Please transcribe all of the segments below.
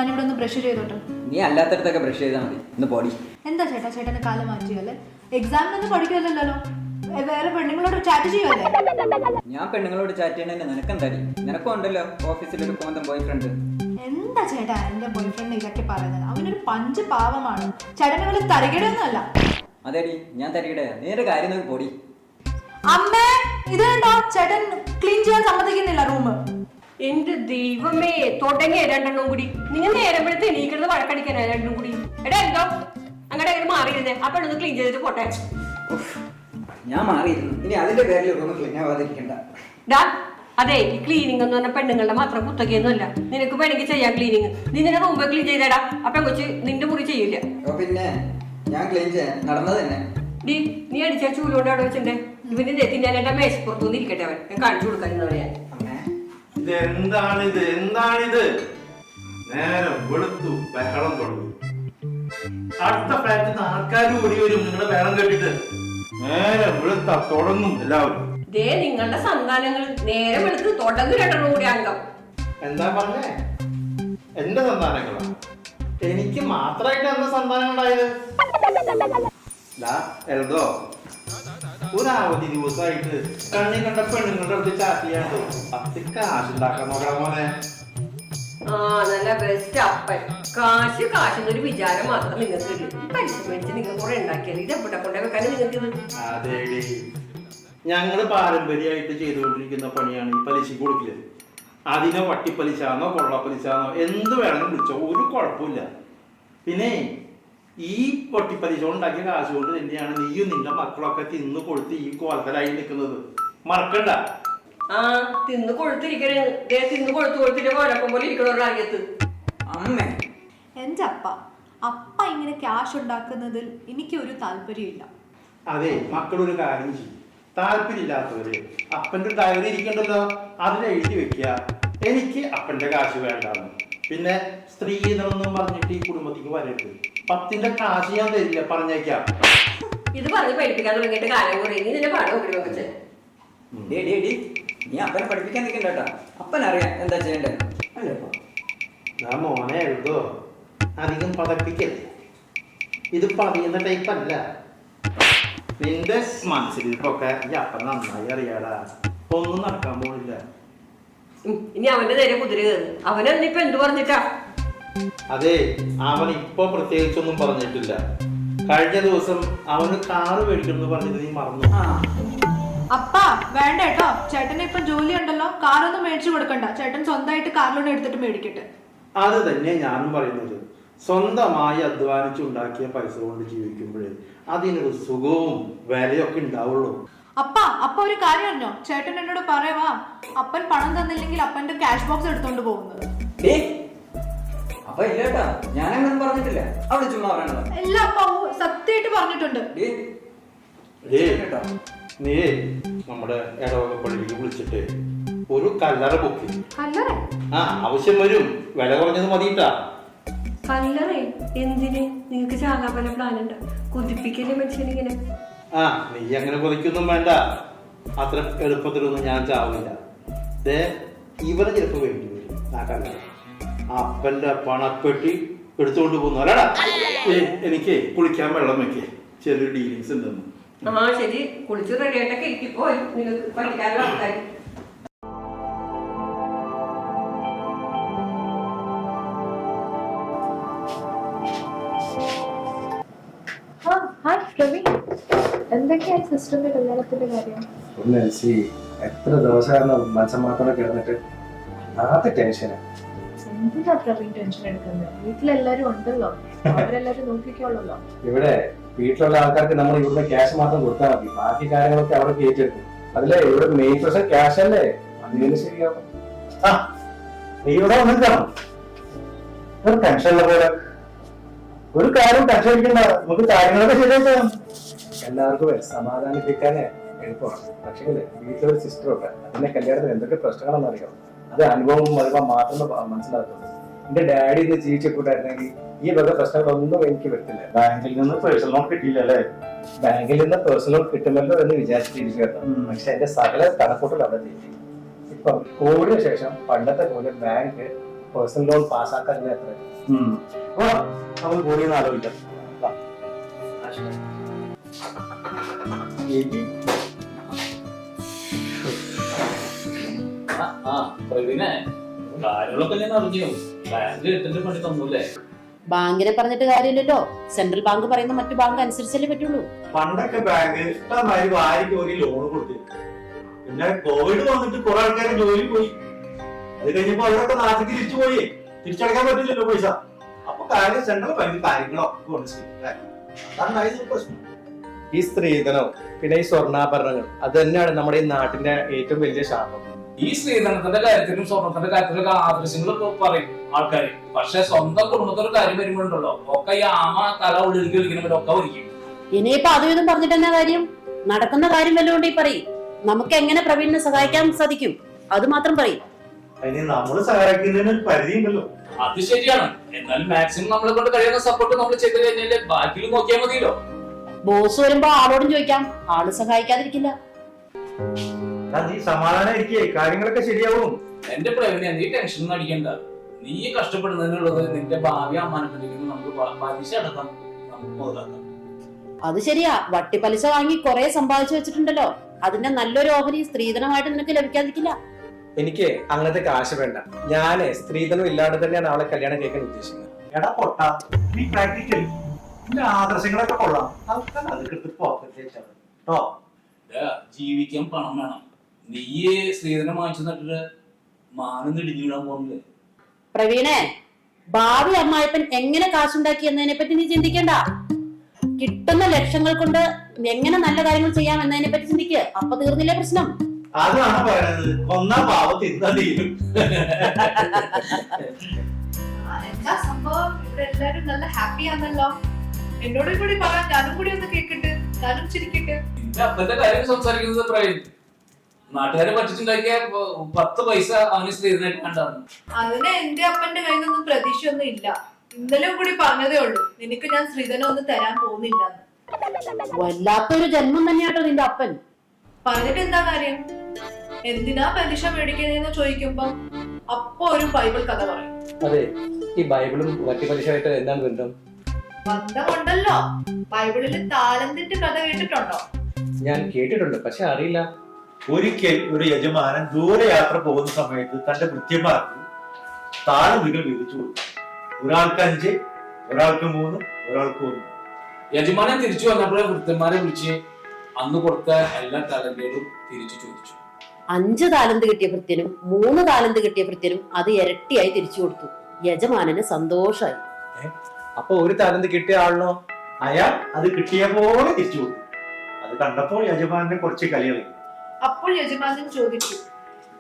ഞാനിവിടെ ഒന്ന് ബ്രഷ് ചെയ്തോട്ടെ. നീ അല്ലാത്തടത്തൊക്കെ ബ്രഷ് ചെയ്താൽ മതി. ഇന്ന് പൊടി. എന്താ ചേട്ടാ ചേട്ടന് കാലം മാറ്റിയല്ലേ? എക്സാമിനൊന്നും പഠിക്കുമല്ലോ, വേറെ പെണ്ണുങ്ങളോട് ചാറ്റ് ചെയ്യുമല്ലേ? ഞാൻ പെണ്ണുങ്ങളോട് ചാറ്റ് ചെയ്യണേ നിനക്കെന്താടി? നിനക്കും ഉണ്ടല്ലോ ഓഫീസിലൊരു സ്വന്തം ബോയ് ഫ്രണ്ട്. എന്താ ചേട്ടാ എന്റെ ബോയ് ഫ്രണ്ട് ഇതൊക്കെ പറയുന്നത്? അവനൊരു പഞ്ച് പാവമാണ്. ചേട്ടനുകൾ തരികിടൊന്നും അല്ല. അതെടി ഞാൻ തരികിട. നീന്റെ കാര്യം നോക്കി പൊടി. അമ്മേ ഇത് കണ്ടോ, ചേട്ടൻ ക്ലീൻ ചെയ്യാൻ സമ്മതിക്കുന്നില്ല റൂം. എന്റെ ദൈവമേ, തുടങ്ങിയ രണ്ടെണ്ണം കൂടി. നിങ്ങൾ നേരമ്പഴത്തെ എണീക്കുന്നത് വഴക്കടിക്കാനാ രണ്ടും കൂടി. എടാ എന്തോ അങ്ങനെ അങ്ങനെ മാറിയിരുന്നേ. ആ പെണ്ണൊന്ന് ക്ലീൻ ചെയ്തിട്ട് പോട്ടെ. ഞാൻ മാറിയിരുന്നു. ഇനി അതിന്റെ പേരിൽ റൂം ക്ലീൻ ആവാതിരിക്കണ്ട. ഡാ അതെ, ഈ ക്ലീനിങ് എന്ന് പറഞ്ഞ പെണ്ണുങ്ങളുടെ മാത്രം കുത്തകയൊന്നും അല്ല. നിനക്ക് വേണമെങ്കിൽ ചെയ്യാം ക്ലീനിങ്. നീ നിന്റെ റൂം ക്ലീൻ ചെയ്തേടാ. അപ്പൊ കൊച്ച് നിന്റെ മുറി ചെയ്യില്ല. പിന്നെ ഞാൻ ക്ലീൻ ചെയ്യാൻ നടന്നത് തന്നെ. നീ അടിച്ച ചൂലോണ്ട് അവിടെ വെച്ചിട്ട് ഇവന്റെ നെത്തി ഞാൻ എന്റെ മേശപ്പുറത്തുനിന്ന് ഇരിക്കട്ടെ. അവൻ ഞാൻ കാണിച്ചു കൊടുക്കാൻ ഞാൻ. എന്താണിത്? നേരം വെളുത്തു, ബഹളം തുടങ്ങി. അടുത്ത ഫ്ലാറ്റിൽ നിന്ന് ആൾക്കാർ ഓടി വരും നിങ്ങളുടെ ബഹളം കേട്ടിട്ട്. നേരം വെളുത്ത തുടങ്ങും എല്ലാവരും. ദേ നിങ്ങളുടെ സന്താനങ്ങൾ നേരം എടുത്ത് തുടങ്ങും രണ്ടെണ്ണം കൂടി അംഗം. എന്താ പറഞ്ഞേ? എന്റെ സന്താനങ്ങളാ? എനിക്ക് മാത്രമായിട്ട് എന്താ സന്താനങ്ങളുണ്ടായത്? എൽദോ, ഒരു അവധി ദിവസമായിട്ട് കണ്ണി കണ്ട പെണ്ണുങ്ങളുടെ അടുത്ത് ചാറ്റ് ചെയ്യാണ്ട് 10 കാശുണ്ടാക്കാൻ നോക്കണം മോനെ. ആ നല്ല ബെസ്റ്റ് അപ്പൻ. കാശെന്നൊരു വിചാരം മാത്രം നിങ്ങൾക്ക് പൈസ മേടിച്ച് നിങ്ങൾ കുറെ ഉണ്ടാക്കിയാൽ ഇത് എവിടെ കൊണ്ടേ വെക്കാനും നിങ്ങൾക്ക്. അതേടി, ഞങ്ങള് പാരമ്പര്യമായിട്ട് ചെയ്തുകൊണ്ടിരിക്കുന്ന പണിയാണ് ഈ പലിശ കൊടുക്കല്. അതിനോ വട്ടിപ്പലിശാന്നോ കൊള്ളപ്പലിശാന്നോ എന്ത് വേണമെങ്കിലും വിളിച്ചോ, ഒരു കുഴപ്പമില്ല. പിന്നെ ഈ പൊട്ടിപ്പലിശ ഉണ്ടാക്കിയ കാശ് കൊണ്ട് തന്നെയാണ് നീയും നിന്റെ മക്കളൊക്കെ തിന്നു കൊളുത്തി ഈ കോലത്തലായി നിൽക്കുന്നത്. മറക്കണ്ട. ആ തിന്നു കൊഴുത്തിരിക്കണേ. തിന്നു കൊഴുത്തിട്ട് കോലപ്പം പോലെ ഇരിക്കണോ അറിയത്ത്. അമ്മേ, എന്റെ അപ്പ ഇങ്ങനെ ക്യാഷ് ഉണ്ടാക്കുന്നതിൽ എനിക്ക് ഒരു താല്പര്യമില്ല. അതെ, മക്കളൊരു കാര്യം ചെയ്യും. താല്പര്യമില്ലാത്തവര് അപ്പന്റെ ഡയറി ഇരിക്കണ്ടല്ലോ, അതിൽ എഴുതി വെക്കുക എനിക്ക് അപ്പന്റെ കാശ് വേണ്ടാന്ന്. പിന്നെ സ്ത്രീധനൊന്നും പറഞ്ഞിട്ട് ഈ കുടുംബത്തേക്ക് വരരുത്. 10ന്റെ കാശ് ഞാൻ തരില്ല, പറഞ്ഞേക്കാം. ഇത് പറഞ്ഞ് പഠിപ്പിക്കാൻ തുടങ്ങിയിട്ട് കാലം കുറേ. നീ നിന്നെ പാട് നോക്കി വെച്ചേ. നീ അപ്പനെ പഠിപ്പിക്കാൻ നിൽക്കണ്ടേട്ടാ. അപ്പനറിയാം എന്താ ചെയ്യണ്ടേ അല്ലേ? ഞാൻ മോനെ എഴുതോ അധികം പതപ്പിക്കല്ലേ. ഇത് പതിയുന്ന ടൈപ്പ് അല്ല. നിന്റെ മനസ്സിലിപ്പൊക്കെ ഈ അപ്പൻ നന്നായി അറിയാടാ. ഒന്നും നടക്കാൻ പോണില്ല. ഇനി അവന്റെ നേരെ കുതിര കയറി. അവനെന്നിപ്പോ എന്ത് പറഞ്ഞിട്ടാ? അതെ, അവൻ ഇപ്പൊ പ്രത്യേകിച്ചൊന്നും പറഞ്ഞിട്ടില്ല. കഴിഞ്ഞ ദിവസം അവന് കാറ് മേടിക്കണം പറഞ്ഞത് നീ മറന്നു. അപ്പ വേണ്ട കേട്ടോ, ചേട്ടന് ഇപ്പൊ ജോലി ഉണ്ടല്ലോ, കാറൊന്നും മേടിച്ചു കൊടുക്കണ്ട. ചേട്ടൻ സ്വന്തമായിട്ട് കാർ ലോൺ എടുത്തിട്ട് മേടിക്കട്ടെ. അത് തന്നെ ഞാനും പറയുന്നത്. സ്വന്തമായി അധ്വാനിച്ചുണ്ടാക്കിയ പൈസ കൊണ്ട് ജീവിക്കുമ്പോഴേ അതിനൊരു സുഖവും വിലയൊക്കെ ഉണ്ടാവുള്ളൂ. അപ്പ ഒരു കാര്യം അറിഞ്ഞോ? ചേട്ടൻ എന്നോട് പറയവാ, അപ്പൻ പണം തന്നില്ലെങ്കിൽ അപ്പന്റെ ക്യാഷ് ബോക്സ് എടുത്തോണ്ട് പോകുന്നത്. അപ്പൊ ഇല്ലേട്ടാ, ഞാനങ്ങനെ പറഞ്ഞിട്ടില്ല. അവിടെ ചുമ്മാ പറയണത്. എല്ലാ അപ്പ സത്യമായിട്ട് പറഞ്ഞിട്ടുണ്ട്. നീ നമ്മുടെ ഇടവക പള്ളിയിൽ വിളിച്ചിട്ട് ഒരു കല്ലറ ബുക്ക് ചെയ്യും. ആവശ്യം വരും. വില കുറഞ്ഞത് മതിയിട്ടാ. കല്ലറേ എന്തിന്? നിങ്ങൾക്ക് ചാകാൻ പല പ്ലാൻ ഉണ്ട്. കുതിപ്പിക്കല്ലേ മനുഷ്യനിങ്ങനെ. നീ അങ്ങനെ കൊതിക്കൊന്നും വേണ്ട. അത്ര എളുപ്പത്തിലൊന്നും ഞാൻ ചാവില്ല. ഇവരെ ചിലപ്പോ വേണ്ടി വരും. ആ കല്ലറ അപ്പന്റെ പണപ്പെട്ടി എടുത്തുകൊണ്ട് പോകുന്നു. അല്ലടാ, എനിക്ക് കുളിക്കാൻ വെള്ളം വെക്കേ, ചെറിയൊരു ഡീലിങ്സ് ഉണ്ടെന്ന്. ശരി, കുളിച്ച് റെഡിയായിട്ടൊക്കെ ഇരിക്കിപ്പോ നിങ്ങൾക്ക് പഠിക്കാനുള്ള ആൾക്കാർ. എന്തൊക്കെയായി സിസ്റ്ററിന്റെ കല്യാണത്തിന്റെ കാര്യം? എത്ര ദിവസമായിരുന്നു മനസ്സമാത്തോടെ കിടന്നിട്ട് ആദ്യ ടെൻഷനാ. എന്തിനാ പ്രവീൺ ടെൻഷൻ എടുക്കുന്നത്? വീട്ടിലെല്ലാരും ഉണ്ടല്ലോ, അവരെല്ലാരും നോക്കിക്കോളല്ലോ. ഇവിടെ വീട്ടിലുള്ള ആൾക്കാർക്ക് നമ്മൾ ഇവിടുത്തെ ക്യാഷ് മാത്രം കൊടുത്താൽ മതി. ബാക്കി കാര്യങ്ങളൊക്കെ അവിടെ ഏറ്റെടുക്കും. അതിലെ ഇവിടെ മെയിൻ പ്രശ്നം ക്യാഷ് അല്ലേ? അതിന് ശരിയാവും. നീ ഇവിടെ വന്നിട്ടാണോ ഒരു ടെൻഷനുള്ള പോലെ? ഒരു കാര്യം ടെൻഷൻ അടിക്കണ്ട, നമുക്ക് കാര്യങ്ങളൊക്കെ ശരിയാക്കാം. എല്ലാവർക്കും സമാധാനിപ്പിക്കാനേ എളുപ്പമാണ്. പക്ഷേ വീട്ടിലൊരു സിസ്റ്റർ ഉണ്ട്. അതിന്റെ കല്യാണത്തിന് എന്തൊക്കെ പ്രശ്നങ്ങളെന്ന് അറിയാം. അത് അനുഭവം വരുമ്പോൾ മാത്രമേ മനസ്സിലാക്കുള്ളൂ. എന്റെ ഡാഡി ഇന്ന് ജീവിച്ചിട്ടുണ്ടായിരുന്നെങ്കിൽ ഈ വക പ്രശ്നങ്ങളൊന്നും എനിക്ക് വരത്തില്ല. ബാങ്കിൽ നിന്ന് പേഴ്സണൽ ലോൺ കിട്ടിയില്ലല്ലേ? ബാങ്കിൽ നിന്ന് പേഴ്സണൽ ലോൺ കിട്ടുമല്ലോ എന്ന് വിചാരിച്ചിരിക്കുകയായിരുന്നു. പക്ഷെ എന്റെ സകല കണക്കൂട്ടൽ അവിടെ തെറ്റി. ഇപ്പം കോവിഡിന് ശേഷം പണ്ടത്തെ പോലെ ബാങ്ക് പേഴ്സണൽ ലോൺ പാസ്സാക്കാറില്ല എത്ര നമുക്ക് കൂടി ഒന്ന് ആലോചിക്കാം. പ്രവീണേ, കാര്യങ്ങളൊക്കെ ഞാൻ അറിഞ്ഞു. ബാങ്കിൽ 8 പണി തന്നൂല്ലേ? ബാങ്കിനെ പറഞ്ഞിട്ട് കാര്യമില്ലല്ലോ. സെൻട്രൽ ബാങ്ക് പറയുന്ന മറ്റു ബാങ്ക് അനുസരിച്ചല്ലേ പറ്റുള്ളൂ. പണ്ടൊക്കെ ബാങ്ക് ഇഷ്ടമായി വാരിക്ക് ഒരു ലോൺ കൊടുത്തു. പിന്നെ കോവിഡ് വന്നിട്ട് കുറെ ആൾക്കാരെ ജോലി പോയി. അത് കഴിഞ്ഞപ്പോ അവരൊക്കെ നാട്ടിലേക്ക് തിരിച്ചു പോയി. തിരിച്ചടക്കാൻ പറ്റില്ലല്ലോ പൈസ. അപ്പൊ കാര്യം സെൻട്രൽ ബാങ്ക് കാര്യങ്ങളൊക്കെ കൊണ്ട് അതാണ് പ്രശ്നം. ഈ സ്ത്രീധനം പിന്നെ ഈ സ്വർണ്ണാഭരണങ്ങൾ അത് തന്നെയാണ് നമ്മുടെ ഈ നാട്ടിന്റെ ഏറ്റവും വലിയ ശാപം. ഈ സ്ത്രീധനത്തിന്റെ കാര്യത്തിലും സ്വർണത്തിന്റെ കാര്യത്തിലൊക്കെ ആദർശങ്ങളൊക്കെ പറയും ആൾക്കാർ. പക്ഷെ സ്വന്തം കുടുംബത്തിന്റെ കാര്യം വരുമ്പോഴുണ്ടല്ലോ ഒക്കെ ഈ ആമ തല ഒളിരിക്കും കളിക്കുന്നവരൊക്കെ ഒരിക്കും. ഇനിയിപ്പോ അതും ഇതും പറഞ്ഞിട്ട് എന്നാ കാര്യം? നടക്കുന്ന കാര്യം വല്ലോണ്ട് ഈ പറയും. നമുക്ക് എങ്ങനെ പ്രവീണിനെ സഹായിക്കാൻ സാധിക്കും അത് മാത്രം പറയും. അതിന് നമ്മള് സഹായിക്കുന്നതിന് ഒരു പരിധി ഉണ്ടല്ലോ. അത് ശരിയാണ്. എന്നാലും മാക്സിമം നമ്മളെ കൊണ്ട് കഴിയുന്ന സപ്പോർട്ട് നമ്മൾ ചെയ്ത് കഴിഞ്ഞാല് ബാക്കിയിൽ നോക്കിയാൽ മതിയല്ലോ. ബോസ് വരുമ്പോ ആളോടും ചോദിക്കാം, ആള് സഹായിക്കാതിരിക്കില്ല. നീ സമാധാനം ഇരിക്കേ, കാര്യങ്ങളൊക്കെ ശരിയാവും. എന്റെ പ്രവീണ, നീ ടെൻഷൻ അടിക്കണ്ട. നീ കഷ്ടപ്പെടുന്നതിനുള്ളത് നിന്റെ ഭാവി അമ്മാനപ്പെട്ടിരിക്കുന്നു. നമുക്ക് പലിശ അടക്കാം, നമുക്ക് മുതലാക്കാം. അത് ശരിയാ, വട്ടിപ്പലിശ വാങ്ങി കുറെ സമ്പാദിച്ചു വെച്ചിട്ടുണ്ടല്ലോ. അതിന്റെ നല്ലൊരു ഓഹരി സ്ത്രീധനമായിട്ട് നിനക്ക് ലഭിക്കാതിരിക്കില്ല. എനിക്ക് അങ്ങനത്തെ കാശ് വേണ്ട. ഞാനേ സ്ത്രീധനം ഇല്ലാതെ തന്നെയാണ് അവളെ കല്യാണം കഴിക്കാൻ ഉദ്ദേശിക്കുന്നത്. എടാ പൊട്ട, നീ പ്രാക്ടിക്കൽ ആദർശങ്ങളൊക്കെ കൊള്ളാം. അതൊക്കെ പോക്കറ്റോ ജീവിക്കാൻ പണം വേണം. നീ സ്ത്രീധനം വാങ്ങിച്ചു നട്ടിട്ട് മാനം ഇടിഞ്ഞു വിടാൻ പോകുന്നില്ലേ? പ്രവീണേ, ഭാവി അമ്മായപ്പൻ എങ്ങനെ കാശുണ്ടാക്കി എന്നതിനെ പറ്റി നീ ചിന്തിക്കണ്ട. കിട്ടുന്ന ലക്ഷങ്ങൾ കൊണ്ട് എങ്ങനെ നല്ല കാര്യങ്ങൾ ചെയ്യാം എന്നതിനെ പറ്റി ചിന്തിക്കുക. അപ്പൊ തീർന്നില്ലേ പ്രശ്നം? അതാണ് പറയുന്നത്. ഒന്നാം പാവം തിന്നാ തീരും. എന്താ സംഭവം? ഇവിടെ എല്ലാരും നല്ല ഹാപ്പി ആണല്ലോ. എന്നോടും കൂടി പറയാൻ ഞാനും കൂടി ഒന്ന് കേക്കട്ടെ, ഞാനും ചിരിക്കട്ടെ. നിന്റെ അപ്പന്റെ കാര്യം സംസാരിക്കുന്നത് പ്രവീൺ. നാട്ടുകാരെ പറ്റിച്ചുണ്ടാക്കിയ 10 പൈസ അവന് സ്ത്രീധനായിട്ട് കണ്ടാണ്. അതിന് എന്റെ അപ്പന്റെ കയ്യിൽ നിന്നൊന്നും പ്രതീക്ഷയൊന്നും ഇല്ല. ഇന്നലെ കൂടി പറഞ്ഞതേ ഉള്ളൂ, നിനക്ക് ഞാൻ സ്ത്രീധനം ഒന്നും തരാൻ പോകുന്നില്ല. വല്ലാത്തൊരു ജന്മം തന്നെയാട്ടോ നിന്റെ അപ്പൻ. പറഞ്ഞിട്ട് എന്താ കാര്യം? എന്തിനാ പലിശ മേടിക്കുന്നതെന്ന് ചോദിക്കുമ്പോ അപ്പൊ ഒരു ബൈബിൾ കഥ പറയും. അതെ, ഈ ബൈബിളും വട്ടിപ്പലിശയായിട്ട് എന്താണ് ബന്ധം? ബന്ധമുണ്ടല്ലോ. ബൈബിളിൽ താലന്തിന്റെ കഥ കേട്ടിട്ടുണ്ടോ? ഞാൻ കേട്ടിട്ടുണ്ട്, പക്ഷെ അറിയില്ല. ഒരിക്കൽ ഒരു യജമാനൻ ദൂരയാത്ര പോകുന്ന സമയത്ത് തന്റെ ഭൃത്യന്മാർക്ക് താലന്തുകൾ വിധിച്ചു കൊടുത്തു. ഒരാൾക്ക് 5, ഒരാൾക്ക് 3, ഒരാൾക്ക് 1. യജമാനൻ തിരിച്ചു വന്നപ്പോഴേ വൃദ്ധന്മാരെ വിളിച്ച് അന്ന് കൊടുത്ത എല്ലാ താലന്റുകളും തിരിച്ചു ചോദിച്ചു. 5 താലന്ത് കിട്ടിയ ഭൃത്യനും 3 താലന്ത് കിട്ടിയ ഭൃത്യനും അത് ഇരട്ടിയായി തിരിച്ചു കൊടുത്തു. യജമാനന് സന്തോഷായി. അപ്പൊ ഒരു താലന്ത് കിട്ടിയ ആളിനോ? അയാൾ അത് കിട്ടിയ പോലെ തിരിച്ചു കൊടുത്തു. അത് കണ്ടപ്പോൾ യജമാനെ കുറച്ച് കളിയായി. അപ്പോൾ യജമാനൻ ചോദിച്ചു,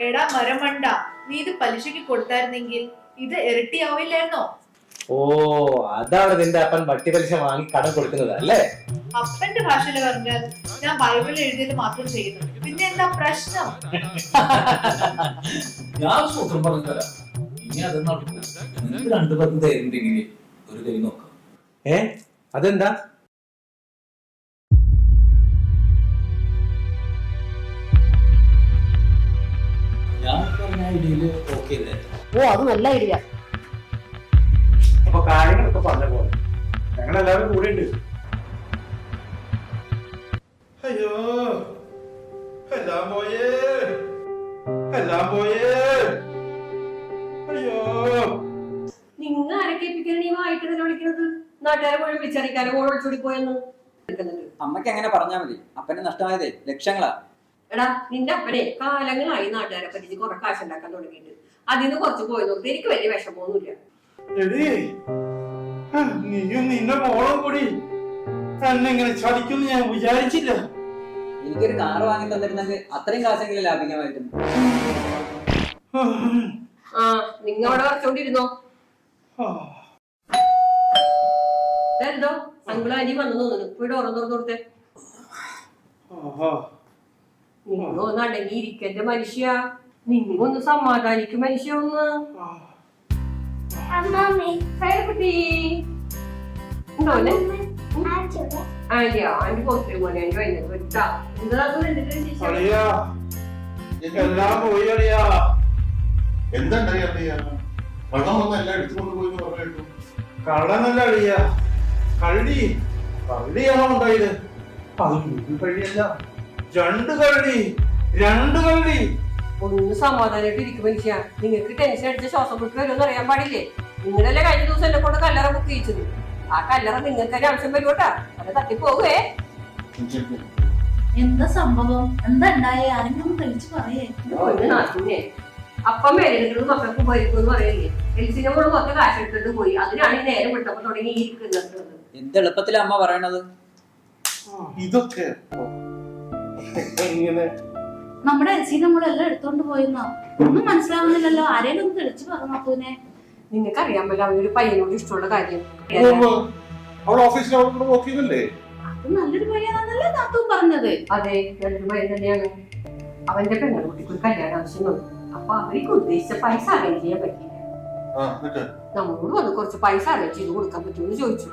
എടാ മരമണ്ട, നീ ഇത് പലിശക്ക് കൊടുത്തായിരുന്നെങ്കിൽ ഇത് ഇരട്ടിയാവില്ലായിരുന്നോ? ഓ, അതാണ് നിന്റെ അപ്പൻ വട്ടിപ്പലിശ വാങ്ങി കടം കൊടുക്കുന്നത് അല്ലേ? അപ്പന്റെ ഭാഷയിൽ പറഞ്ഞാൽ ഞാൻ ബൈബിളിൽ എഴുതിയത് മാത്രം ചെയ്യുന്നു. പിന്നെ എന്താ പ്രശ്നം? ഞാൻ സൂത്രം പറഞ്ഞു തരാം. ഇനി അത് നടക്കില്ല. നിങ്ങൾക്ക് 2 പേർക്കും തരുന്നുണ്ടെങ്കിൽ ഒരു കൈ നോക്കാം. അതെന്താ? ഞാൻ പറഞ്ഞ ഐഡിയയില് ഓക്കെ അല്ലേ? ഓ, അത് നല്ല ഐഡിയ. അപ്പൊ കാര്യങ്ങളൊക്കെ പറഞ്ഞ പോലെ ഞങ്ങളെല്ലാവരും കൂടെ ഉണ്ട്. അയ്യോ, എല്ലാം പോയേ, എല്ലാം പോയേ. അയ്യോ, നിങ്ങൾ ആരൊക്കെ ഏൽപ്പിക്കാനാണ് ഈ വായിക്കുന്നത് വിളിക്കുന്നത്? നാട്ടുകാരെ പോയി വിളിച്ചറിയിക്കാനോ ഓൾ വിളിച്ചോടി പോയെന്ന്. അമ്മയ്ക്ക് അങ്ങനെ പറഞ്ഞാ മതി. അപ്പന് നഷ്ടമായതേ ലക്ഷങ്ങളാ. എടാ, നിന്റെ അപ്പനെ കാലങ്ങളായി നാട്ടുകാരെ പറ്റിച്ച് കുറെ കാശുണ്ടാക്കാൻ തുടങ്ങിയിട്ട് അതിന്ന് കുറച്ച് പോയി നോക്കി. എനിക്ക് വലിയ വിഷമമൊന്നുമില്ല. എടീ, നീയും നിന്റെ മോളും കൂടി എന്നെ ഇങ്ങനെ ചതിക്കുന്നു ഞാൻ വിചാരിച്ചില്ല. എനിക്കൊരു കാറ് വാങ്ങി തന്നിരുന്നെങ്കിൽ അത്രയും കാശെങ്കിലും ലാഭിക്കാമായിരുന്നു. ആ, നിങ്ങ അവിടെ കുറച്ചോണ്ടിരുന്നോ? എന്തോ അങ്കിള് അരി വന്നു തോന്നുന്നു. പോയി ഡോറ് തുറന്നു കൊടുത്തേ. നിങ്ങൾ ഒന്ന് അടങ്ങിയിരിക്കന്റെ മനുഷ്യ. നിങ്ങൊന്ന് സമാധാനിക്കും മനുഷ്യ. ഒന്ന് കുട്ടി ഉണ്ടോന്നെ? ആന്റി പുറത്തേ പോലെ ആന്റി വൈകുന്നേരം വരുത്താ. എന്താ എല്ലാം പോയി അളിയാ. എന്താ വെള്ളം വന്ന് എല്ലാം എടുത്തുകൊണ്ട് പോയി എന്ന് പറഞ്ഞു. കള്ളനല്ല അളിയ, കള്ളിയാണോ ഉണ്ടായത്? അത് ഒരു കള്ളിയല്ല, രണ്ട് കള്ളി. ഒന്ന് സമാധാനമായിട്ട് ഇരിക്കും മനുഷ്യ. നിങ്ങൾക്ക് ടെൻഷൻ അടിച്ച ശ്വാസം മുട്ട് വരുമെന്ന് അറിയാൻ പാടില്ലേ? നിങ്ങളല്ലേ കഴിഞ്ഞ ദിവസം എന്നെ കൊണ്ട് കല്ലറ ബുക്ക് ചെയ്യിച്ചത്. ആ കല്ലറ നിങ്ങൾക്ക് തന്നെ ആവശ്യം വരുവോട്ടാ, അത് തട്ടിപ്പോകുവേ. എന്താ സംഭവം? എന്താ ഉണ്ടായേ? ആരെങ്കിലും തെളിച്ചു പറയേ. ഒന്ന് നാട്ടിനെ അപ്പം മേലെടുക്കുന്നത് മക്കൾക്ക് പോയിരിക്കും എന്ന് പറയില്ലേ? എൽസിനെ കൊണ്ട് മൊത്തം കാശ് എടുത്തിട്ട് പോയി. അതിനാണ് ഈ നേരം വിട്ടപ്പോ തുടങ്ങി ഇരിക്കുന്നത്. എന്ത് എളുപ്പത്തിലാ അമ്മ പറയണത്? ഇതൊക്കെ എങ്ങനെ? നമ്മുടെ എൽസി നമ്മളെല്ലാം എടുത്തോണ്ട് പോയെന്നോ? ഒന്നും മനസ്സിലാവുന്നില്ലല്ലോ. ആരെങ്കിലും ഒന്ന് തെളിച്ചു പറഞ്ഞു നോക്കൂനെ. നിങ്ങൾക്ക് അറിയാൻ പറ്റില്ല അവനൊരു പയ്യനോട് ഇഷ്ടമുള്ള കാര്യം. അവൾ ഓഫീസിൽ അവളോട് നോക്കിയതല്ലേ? അത് നല്ലൊരു പയ്യനാന്നല്ലേ നാത്തും പറഞ്ഞത്? അതെ, നല്ലൊരു പയ്യൻ തന്നെയാണ്. അവന്റെ പെൺകുട്ടിക്ക് ഒരു കല്യാണം ആവശ്യമുണ്ട്. അപ്പൊ അവർക്ക് ഉദ്ദേശിച്ച പൈസ അറേഞ്ച് ചെയ്യാൻ പറ്റില്ല. നമ്മളോട് വന്ന് കുറച്ച് പൈസ അറേഞ്ച് ചെയ്ത് കൊടുക്കാൻ പറ്റുമെന്ന് ചോദിച്ചു.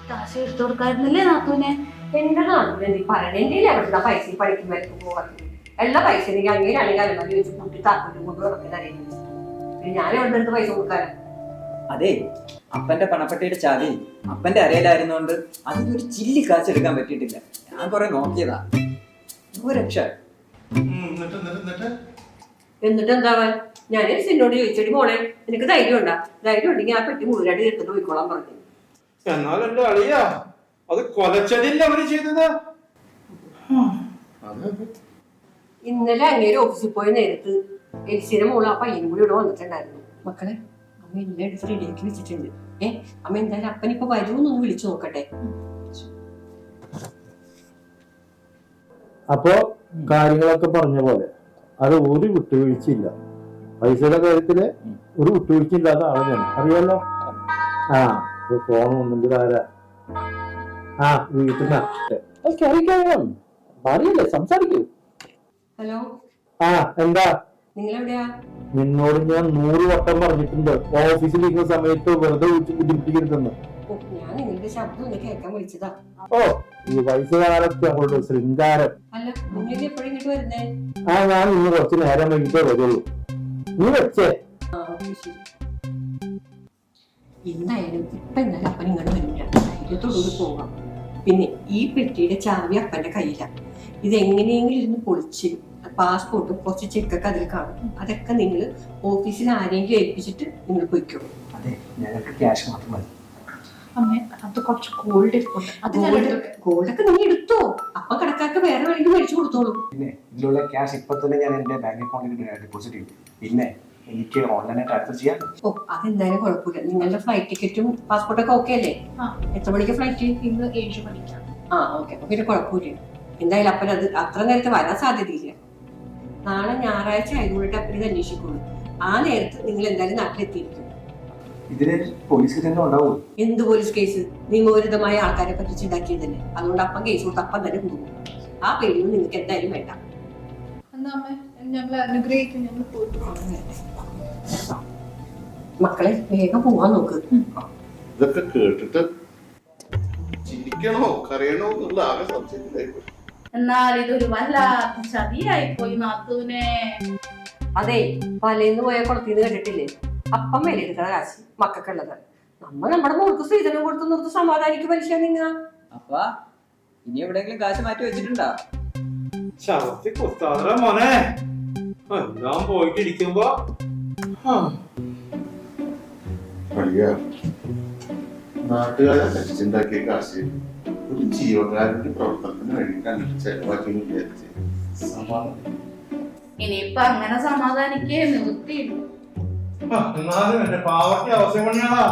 കാശ് എടുത്തു കൊടുക്കായിരുന്നില്ലേ നാത്തൂനെ? എന്റെ നാട്ടിൽ എന്ത് പറയണേ എവിടുന്ന പൈസ പഠിക്കുമ്പോഴേക്ക് പോകാറുണ്ട്. എല്ലാ പൈസ എനിക്ക് അങ്ങനെയാണെങ്കിൽ അലമാരി വെച്ച് കൂട്ടി താക്കോട്ട് കൊണ്ട് ഉറപ്പിനായിരുന്നു. പിന്നെ ഞാൻ എവിടെ നിന്ന് പൈസ കൊടുക്കാനാ? അതെ, അപ്പന്റെ പണപ്പെട്ടിയുടെ ചാവി അപ്പന്റെ അരയിലായിരുന്നോണ്ട് അതിനൊരു ചില്ലി കാശെടുക്കാൻ പറ്റിയിട്ടില്ല. ഞാൻ കുറെ നോക്കിയതാ, ഒരു രക്ഷ. എന്നിട്ട് എന്താവാൻ? ഞാൻ എന്നോട് ചോദിച്ചടി മോളെ നിനക്ക് ധൈര്യം ഉണ്ടാ? ധൈര്യം ഉണ്ടെങ്കിൽ ആ പെട്ടി മുഴുവനായിട്ട് എടുത്തിട്ട് പോയിക്കോളാൻ പറഞ്ഞു. എന്നാൽ എന്റെ അളിയാ, അത് കൊലച്ചതില്ല അവര് ചെയ്തത്. ഇന്നലെ അങ്ങേര് ഓഫീസിൽ പോയ നേരത്ത് എൽസിയുടെ മോള് ആ പയ്യനും കൂടി ഇവിടെ വന്നിട്ടുണ്ടായിരുന്നു. മക്കളെ, അമ്മ എല്ലാം എടുത്ത് റെഡിയാക്കി വെച്ചിട്ടുണ്ട്. അമ്മ എന്തായാലും അപ്പനിപ്പോ വരുമെന്നൊന്ന് വിളിച്ചു നോക്കട്ടെ. അപ്പോ കാര്യങ്ങളൊക്കെ പറഞ്ഞ പോലെ അത് ഒരു വിട്ടുവീഴ്ചയില്ല. പൈസയുടെ കാര്യത്തില് ഒരു വിട്ടുവീഴ്ച ഇല്ലാത്ത ആളാണ്, അറിയാലോ. ആ ഫോൺ ഒന്നും ആരാ? ആ വീട്ടിൽ അറിയില്ലേ, സംസാരിക്കൂ. ഹലോ, ആ എന്താ? നിങ്ങൾ എവിടെയാ? നിന്നോട് ഞാൻ 100 വട്ടം പറഞ്ഞിട്ടുണ്ട് ഓഫീസിലിരിക്കുന്ന സമയത്ത് വെറുതെ വിളിച്ച് ബുദ്ധിമുട്ടിക്കരുതെന്ന്. ഞാൻ നിങ്ങളുടെ ശബ്ദം ഒന്ന് കേൾക്കാൻ വിളിച്ചതാ. ഓ, ഈ വയസ്സുകാലത്ത് അവളുടെ ശൃംഗാരം. അല്ല, നിങ്ങൾ എപ്പോഴും ഇങ്ങോട്ട് വരുന്നേ? ആ, ഞാൻ ഇന്ന് കുറച്ച് നേരം വൈകിട്ടേ വരുള്ളൂ. നീ വെച്ചേ. എന്തായാലും ഇപ്പൊ എന്തായാലും അപ്പൻ ഇങ്ങോട്ട് വരില്ല. ധൈര്യത്തോടുകൂടി പോകാം. പിന്നെ ഈ പെട്ടിയുടെ ചാവി അപ്പന്റെ കയ്യിലാണ്. ഇതെങ്ങനെയെങ്കിലും ഇരുന്ന് പൊളിച്ച് പാസ്പോർട്ടും കുറച്ച് ചെക്കൊക്കെ അതിൽ കാണും. അതൊക്കെ നിങ്ങൾ ഓഫീസിൽ ആരെങ്കിലും ഏൽപ്പിച്ചിട്ട് നിങ്ങൾ പൊയ്ക്കോ. അതെ, ഞങ്ങൾക്ക് ക്യാഷ് മാത്രം മതി. അമ്മേ, അത് കുറച്ച് ഗോൾഡ് ഇരിപ്പുണ്ട്. ഗോൾഡൊക്കെ നീ എടുത്തോ. അപ്പൊ കടക്കാർക്ക് വേറെ വേണമെങ്കിൽ മേടിച്ചു കൊടുത്തോളൂ. പിന്നെ ഇതിലുള്ള ക്യാഷ് ഇപ്പൊ തന്നെ ഞാൻ എന്റെ ബാങ്ക് അക്കൗണ്ടിൽ ഡെപ്പോസിറ്റ് ചെയ്തു. പിന്നെ എനിക്ക് ഓൺലൈനായിട്ട് ട്രാൻസ്ഫർ ചെയ്യാം. ഓ, അതെന്തായാലും കുഴപ്പമില്ല. നിങ്ങളുടെ ഫ്ലൈറ്റ് ടിക്കറ്റും പാസ്പോർട്ടൊക്കെ ഓക്കെ അല്ലേ? എത്ര മണിക്ക് ഫ്ലൈറ്റ്? ഇന്ന് 7 മണിക്കാണ്. ആ, ഓക്കെ. അപ്പൊ പിന്നെ കുഴപ്പമില്ല. എന്തായാലും അപ്പൻ അത് അത്ര നേരത്തെ വരാൻ സാധ്യതയില്ല. നാളെ ഞായറാഴ്ച ആയതുകൊണ്ടിട്ട് അപ്പനെ അന്വേഷിക്കുള്ളൂ. ആ നേരത്ത് നിങ്ങൾ എന്തായാലും നാട്ടിലെത്തിയിരിക്കും. ഇതിന് പോലീസ് കേസ് ഉണ്ടാവും. എന്ത് പോലീസ് കേസ്? നിയമവിരുദ്ധമായ ആൾക്കാരെ പറ്റിച്ചുണ്ടാക്കിയതല്ലേ. അതുകൊണ്ട് അപ്പം കേസ് കൊടുത്ത് അപ്പം തന്നെ കൊടുക്കും. ആ പേടിയൊന്നും നിങ്ങൾക്ക് എന്തായാലും വേണ്ട. എന്നാ അമ്മേ, ഞങ്ങൾ അനുഗ്രഹിക്കും. ഞങ്ങൾ പോയിട്ട് മക്കളെ വേഗം പോവാൻ നോക്ക്. ഇതൊക്കെ കേട്ടിട്ട് ചിരിക്കണോ കരയണോ എന്നുള്ള ആകെ സംശയത്തിലായിപ്പോയി. എന്നാൽ ഇതൊരു വല്ലാത്ത ചതിയായി പോയി നാത്തൂനെ. അതെ, പലേന്ന് പോയ കുളത്തിന്ന് കേട്ടിട്ടില്ലേ? അപ്പം വിലയെടുക്കണ കാശ് മക്കൾക്കുള്ളത്. നമ്മുടെ മോൾക്ക് സ്ത്രീധനം കൊടുത്ത് നിർത്ത് സമാധാനിക്ക് മനുഷ്യ നിങ്ങ. അപ്പ ഇനി എവിടെയെങ്കിലും കാശ് മാറ്റി വെച്ചിട്ടുണ്ടോ? ശവത്തി കുത്താതെ മോനെ, എല്ലാം പോയിട്ടിരിക്കുമ്പോ നാട്ടുകാരെ തെറ്റുണ്ടാക്കിയ കാശ് ഒരു ജീവകാരന്റെ പ്രവർത്തനത്തിന് വേണ്ടിയിട്ടാണ് ചെലവാക്കി വിചാരിച്ച് ഇനിയിപ്പൊ അങ്ങനെ സമാധാനിക്കേ നിവൃത്തിയില്ല. എന്നാലും എന്റെ പാവത്തെ അവസ്ഥ പണിയാടാ.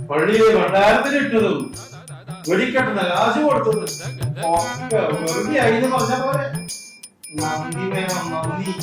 പള്ളിയിലെ ഭണ്ഡാരത്തിലിട്ടതും വെടിക്കെട്ടുന്ന കാശ് കൊടുത്തതും ഒക്കെ വെറുതെ ആയിന്ന് പറഞ്ഞ പോലെ. നന്ദി വേണം, നന്ദി.